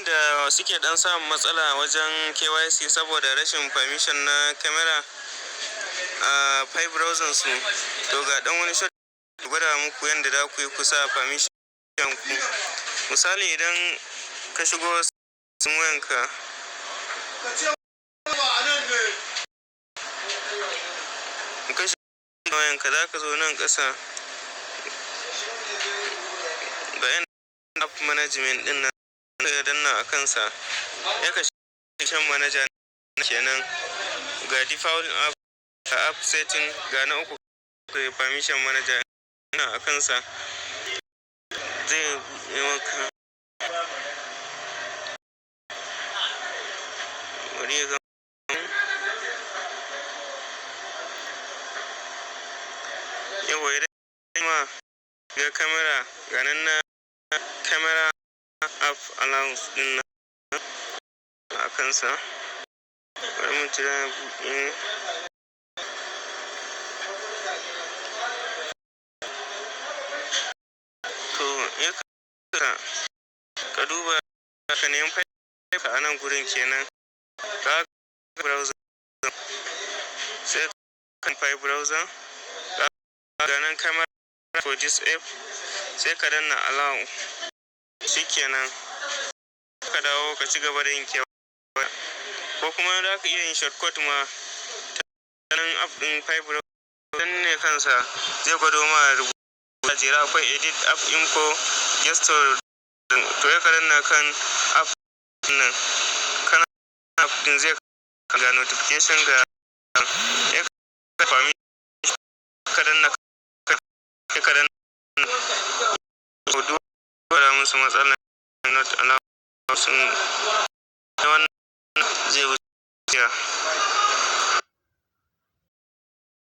da suke dan samun matsala wajen KYC saboda rashin permission na camera a Pi browser su, to ga dan wani shot gwada muku yanda za ku yi kusa permission ku. Misali idan ka shigo sun wayanka za ka zo nan ƙasa ga yan app management din nan ka danna a kansa ya ka shan manager kenan ga default app, ga app setting, ga na uku permission manager a kansa zai yi maka yawa ya ma ga camera ga nan na camera app allowance din nan a kansa bari mu jira buɗe to ya ka duba ka nemi faifa a nan gurin kenan ka browser sai kan Pi browser ga nan camera for this app sai ka danna allow shikenan ka dawo ka ci gaba da yin kewa ko kuma za ka iya yin shortcut ma ta nan app din Pi browser ne kansa zai gwado ma rubuta jera akwai edit app info gesture to ya ka danna kan app nan kana app din zai ga notification ga ya ka fami ka danna ka danna gwada musu matsalar not allowed sun wannan zai wuce